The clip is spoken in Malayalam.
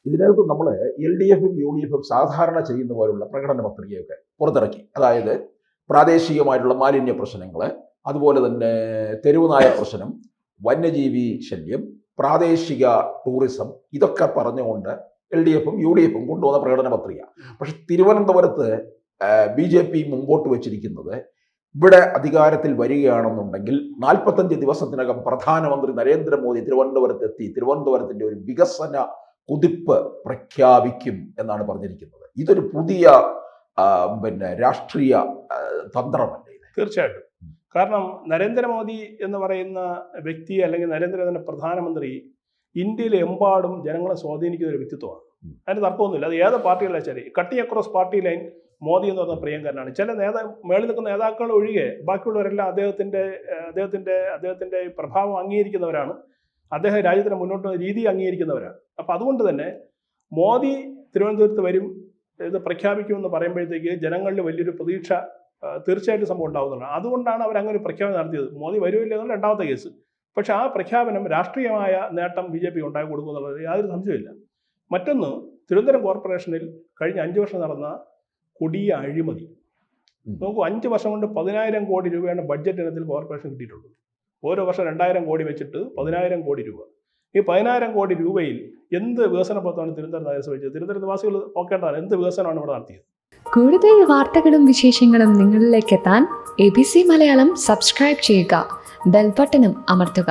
ഇതിനകത്ത് നമ്മൾ LDFും UDFും സാധാരണ ചെയ്യുന്ന പോലുള്ള പ്രകടന പത്രികയൊക്കെ പുറത്തിറക്കി. അതായത് പ്രാദേശികമായിട്ടുള്ള മാലിന്യ പ്രശ്നങ്ങൾ, അതുപോലെ തന്നെ തെരുവുനായ പ്രശ്നം, വന്യജീവി ശല്യം, പ്രാദേശിക ടൂറിസം, ഇതൊക്കെ പറഞ്ഞുകൊണ്ട് LDFും UDFും കൊണ്ടുവന്ന പ്രകടന പത്രിക. പക്ഷെ തിരുവനന്തപുരത്ത് BJP മുമ്പോട്ട് വെച്ചിരിക്കുന്നത്, ഇവിടെ അധികാരത്തിൽ വരികയാണെന്നുണ്ടെങ്കിൽ 45 ദിവസത്തിനകം പ്രധാനമന്ത്രി നരേന്ദ്രമോദി തിരുവനന്തപുരത്തെത്തി തിരുവനന്തപുരത്തിൻ്റെ ഒരു വികസന കുതിപ്പ് പ്രഖ്യാപിക്കും എന്നാണ് പറഞ്ഞിരിക്കുന്നത്. ഇതൊരു പുതിയ രാഷ്ട്രീയ തന്ത്രമല്ലേ ഇത്? തീർച്ചയായിട്ടും. കാരണം നരേന്ദ്രമോദി എന്ന് പറയുന്ന വ്യക്തി, അല്ലെങ്കിൽ നരേന്ദ്രമോദി പ്രധാനമന്ത്രി, ഇന്ത്യയിലെ എമ്പാടും ജനങ്ങളെ സ്വാധീനിക്കുന്ന ഒരു വ്യക്തിത്വമാണ്. അതിന് തർക്കമൊന്നുമില്ല. അത് ഏത് പാർട്ടികളാണ് ശരി. Cutting across party line Modi എന്ന് പറഞ്ഞ പ്രിയങ്കരനാണ്. ചില മേളിൽ നിൽക്കുന്ന നേതാക്കൾ ഒഴികെ ബാക്കിയുള്ളവരെല്ലാം അദ്ദേഹത്തിൻ്റെ പ്രഭാവം അംഗീകരിക്കുന്നവരാണ്. അദ്ദേഹം രാജ്യത്തിന് മുന്നോട്ട് രീതി അംഗീകരിക്കുന്നവരാണ്. അപ്പോൾ അതുകൊണ്ട് തന്നെ മോദി തിരുവനന്തപുരത്ത് വരും, ഇത് പ്രഖ്യാപിക്കുമെന്ന് പറയുമ്പോഴത്തേക്ക് ജനങ്ങളിൽ വലിയൊരു പ്രതീക്ഷ തീർച്ചയായിട്ടും സംഭവം ഉണ്ടാകുന്നതാണ്. അതുകൊണ്ടാണ് അവരങ്ങനെ ഒരു പ്രഖ്യാപനം നടത്തിയത്. മോദി വരുമില്ല എന്നുള്ള രണ്ടാമത്തെ കേസ്. പക്ഷേ ആ പ്രഖ്യാപനം രാഷ്ട്രീയമായ നേട്ടം BJP ഉണ്ടാക്കി കൊടുക്കുമെന്നുള്ളത് യാതൊരു സംശയമില്ല. മറ്റൊന്ന്, തിരുവനന്തപുരം കോർപ്പറേഷനിൽ കഴിഞ്ഞ 5 വർഷം നടന്ന കൊടിയ അഴിമതി നോക്കൂ. 5 വർഷം കൊണ്ട് 10,000 കോടി രൂപയാണ് ബഡ്ജറ്റ് ഇനത്തിൽ കോർപ്പറേഷൻ കിട്ടിയിട്ടുള്ളത്. ഓരോ വർഷം 2,000 കോടി വെച്ചിട്ട് 10,000 കോടി രൂപ. ഈ 10,000 കോടി രൂപയിൽ എന്ത് വികസന പ്രവർത്തനമാണ് തിരുവനന്തപുരം നഗരസഭ ചെയ്തത്? തിരുവനന്തപുരം വാസികൾ നോക്കേണ്ടതാണ് എന്ത് വികസനമാണ് ഇവിടെ നടത്തിയത്. കൂടുതൽ വാർത്തകളും വിശേഷങ്ങളും നിങ്ങളിലേക്ക് എത്താൻ ABC മലയാളം സബ്സ്ക്രൈബ് ചെയ്യുക, ബെൽ ബട്ടണും അമർത്തുക.